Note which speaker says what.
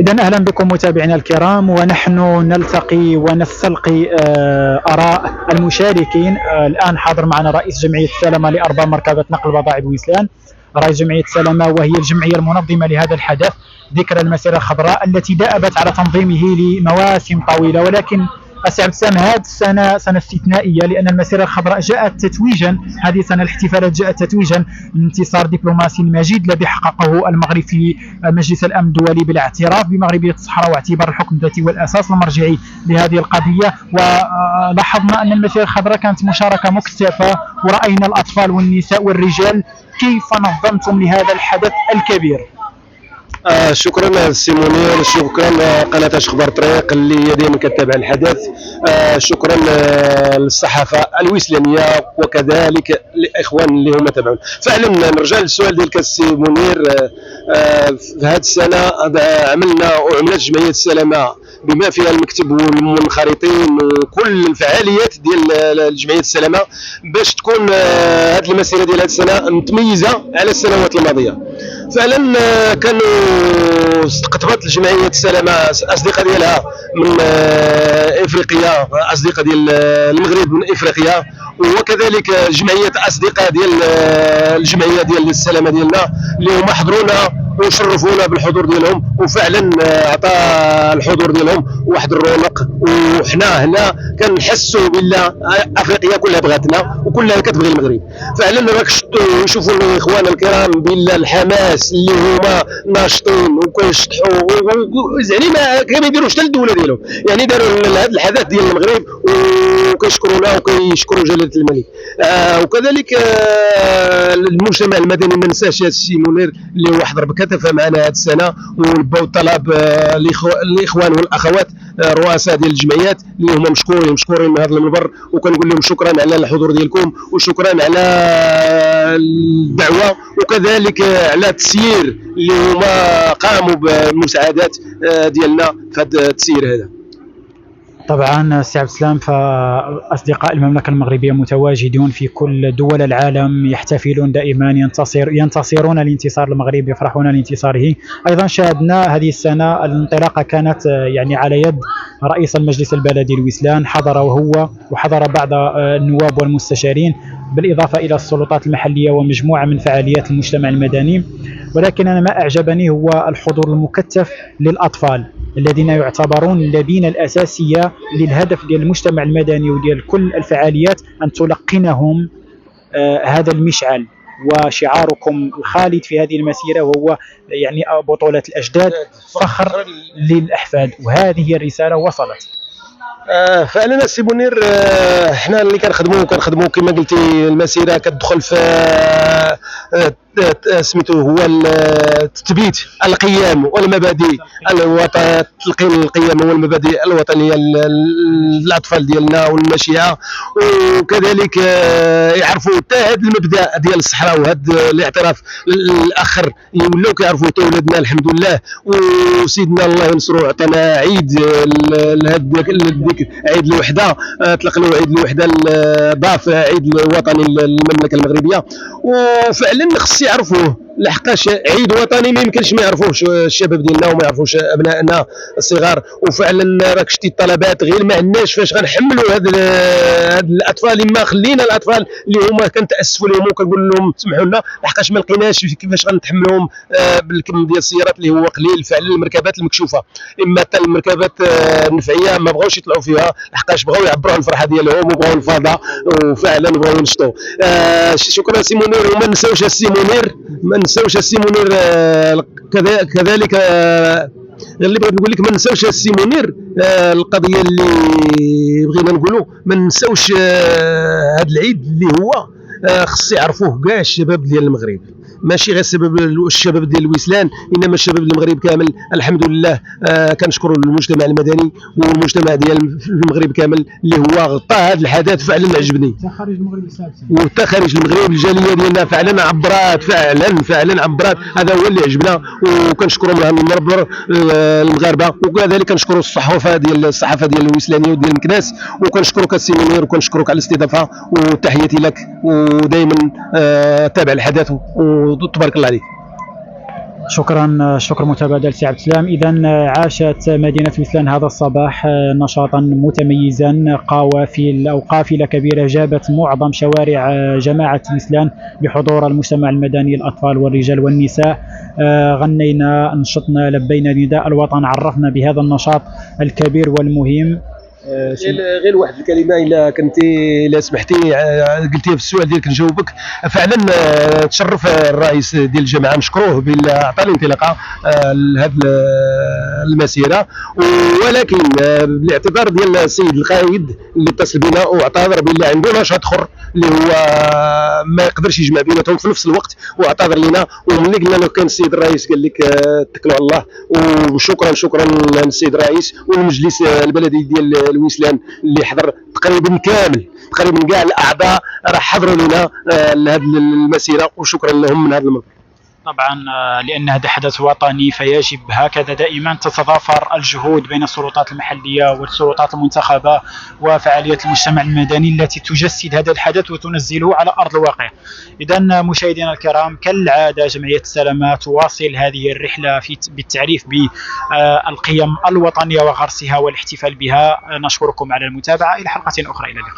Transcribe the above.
Speaker 1: إذا أهلا بكم متابعينا الكرام، ونحن نلتقي ونستلقي آراء المشاركين. الآن حاضر معنا رئيس جمعية سلمة لأرباب مركبة نقل بضائع بويسلان، رئيس جمعية سلمة، وهي الجمعية المنظمة لهذا الحدث ذكرى المسيرة الخضراء التي دأبت على تنظيمه لمواسم طويلة. ولكن السي عبد السلام، هذه السنة سنة استثنائية، لأن المسيرة الخضراء جاءت تتويجا، هذه السنة الاحتفالات جاءت تتويجا لانتصار دبلوماسي مجيد الذي حققه المغرب في مجلس الأمن الدولي بالاعتراف بمغربية الصحراء واعتبار الحكم الذاتي والأساس المرجعي لهذه القضية. ولاحظنا أن المسيرة الخضراء كانت مشاركة مكثفة، ورأينا الأطفال والنساء والرجال. كيف نظمتم لهذا الحدث الكبير؟
Speaker 2: شكرا سي منير، شكرا قناة اخبار طريق اللي دائما كتابع الحدث. شكرا للصحافه الويسلانيه وكذلك الاخوان اللي هم تابعون. فعلا نرجع للسؤال ديالك السي منير. في هذه السنه عملنا وعملت جمعيه السلامه بما فيها المكتب والمنخرطين وكل الفعاليات ديال جمعيه السلامه باش تكون هذه المسيره ديال هذه السنه متميزه على السنوات الماضيه. فعلا كانوا استقطبت الجمعيه السلامه اصدقاء ديالها من افريقيا، اصدقاء ديال المغرب من افريقيا، وكذلك جمعيه اصدقاء ديال الجمعيه ديال السلامه ديالنا اللي هما حضرونا وشرفونا بالحضور ديالهم. وفعلا عطى الحضور ديالهم واحد الرونق، وحنا هنا كنحسوا بالله افريقيا كلها بغاتنا وكلها كتبغي المغرب. فعلا راك نشوفوا الاخوان الكرام بالله الحماس اللي هما ناشطين وكيشطحوا، يعني ما كيديروش حتى الدوله ديالهم، يعني داروا هذا الحدث ديال المغرب وكيشكرونا وكيشكروا جلاله الملك. وكذلك المجتمع المدني ما نساش السي منير اللي هو حضر بكثافه معنا هذه السنه، ولبوا الطلب الاخوان والاخوات رؤساء ديال الجمعيات اللي هما مشكورين من هذا المنبر، وكنقول لهم شكرا على الحضور ديالكم وشكرا على الدعوه، وكذلك على التسيير اللي هما قاموا بالمساعدات ديالنا في هذا التسيير هذا.
Speaker 1: طبعا سي عبد السلام، فأصدقاء المملكة المغربية متواجدون في كل دول العالم، يحتفلون دائما، ينتصرون لانتصار المغرب، يفرحون لانتصاره. أيضا شاهدنا هذه السنة الانطلاقة كانت يعني على يد رئيس المجلس البلدي الويسلان، حضر وهو وحضر بعض النواب والمستشارين، بالإضافة إلى السلطات المحلية ومجموعة من فعاليات المجتمع المدني. ولكن أنا ما أعجبني هو الحضور المكثف للأطفال الذين يعتبرون اللبنة الأساسية للهدف ديال المجتمع المدني وديال كل الفعاليات، أن تلقنهم هذا المشعل وشعاركم الخالد في هذه المسيرة، وهو يعني بطولة الأجداد فخر للأحفاد، وهذه هي الرسالة وصلت.
Speaker 2: فعلا السي منير، احنا اللي كنخدموا كما قلتي المسيره كتدخل في سميتو هو تثبيت القيم والمبادئ تلقين القيم والمبادئ الوطنيه للاطفال ديالنا والناشئه، وكذلك يعرفوا حتى هذا المبدا ديال الصحراء وهذا الاعتراف الاخر يولوا كيعرفوا حتى ولادنا الحمد لله. وسيدنا الله ينصرو عطانا عيد عيد الوحده، طلق له عيد الوحده الضاف عيد الوطني للمملكه المغربيه. وفعلا خص يعرفوه لحقاش عيد وطني ما يمكنش ما يعرفوش الشباب ديالنا وما يعرفوش ابنائنا الصغار. وفعلا راك شتي الطلبات غير ما عندناش فاش غنحملوا هاد الاطفال، اما خلينا الاطفال اللي هما كنتاسفوا لهم وكنقول لهم سمحوا لنا لحقاش ما لقيناش كيفاش غنتحملوهم بالكم ديال السيارات اللي هو قليل. فعلا المركبات المكشوفه اما حتى المركبات النفعيه ما بغاوش يطلعوا فيها لحقاش بغاو يعبروا عن الفرحه ديالهم وبغاو الفضاء وفعلا بغاو ينشطوا. شكرا سي منير، وما نساوش السي منير، ما نساوش السي منير كذلك اللي بغيت نقول لك ما نساوش السي منير القضيه اللي بغينا نقولوا، ما نساوش هذا العيد اللي هو خص يعرفوه كاع الشباب ديال المغرب، ماشي غير الشباب ديال الويسلان انما الشباب المغرب كامل. الحمد لله كنشكروا المجتمع المدني والمجتمع ديال المغرب كامل اللي هو غطى هذا الحدث. فعلا عجبني
Speaker 1: حتى خارج المغرب
Speaker 2: وحتى خارج المغرب الجاليه ديالنا فعلا عبرات، فعلا عبرات. هذا هو اللي عجبنا، وكنشكروا من المنبر المغاربه، وكذلك كنشكروا الصحافه ديال الويسلانيه وديال المكناس، وكنشكرك السي منير وكنشكرك على الاستضافه، وتحياتي لك ودائما تابع الحدث وتبارك الله عليك.
Speaker 1: شكر متبادل سي عبد السلام. إذا عاشت مدينة وسلان هذا الصباح نشاطا متميزا، قوافل أو قافلة كبيرة جابت معظم شوارع جماعة وسلان بحضور المجتمع المدني، الأطفال والرجال والنساء. غنينا، انشطنا، لبينا نداء الوطن، عرفنا بهذا النشاط الكبير والمهم.
Speaker 2: غير واحد الكلمه الا كنتي، الا سمحتي، قلتيها في السؤال ديالك نجاوبك. فعلا تشرف الرئيس ديال الجامعه، نشكروه بلا عطى الانطلاقه لهذه المسيره، ولكن بالاعتذار ديال السيد القائد اللي اتصل بنا واعتذر بلا عنده نشاط اخر اللي هو ما يقدرش يجمع بيناتهم في نفس الوقت، واعتذر لنا. وملي قلنا له كان السيد الرئيس قال لك اتكلوا على الله. وشكرا للسيد الرئيس والمجلس البلدي ديال الوسلان اللي حضر تقريبا كاع الاعضاء راه حضروا لنا لهذه المسيره، وشكرا لهم من هذا المنبر.
Speaker 1: طبعا لأن هذا حدث وطني فيجب هكذا دائما تتضافر الجهود بين السلطات المحلية والسلطات المنتخبة وفعاليات المجتمع المدني التي تجسد هذا الحدث وتنزله على أرض الواقع. إذا مشاهدينا الكرام، كالعادة جمعية السلامة تواصل هذه الرحلة بالتعريف بالقيم الوطنية وغرسها والاحتفال بها. نشكركم على المتابعة، إلى حلقة أخرى، إلى اللقاء.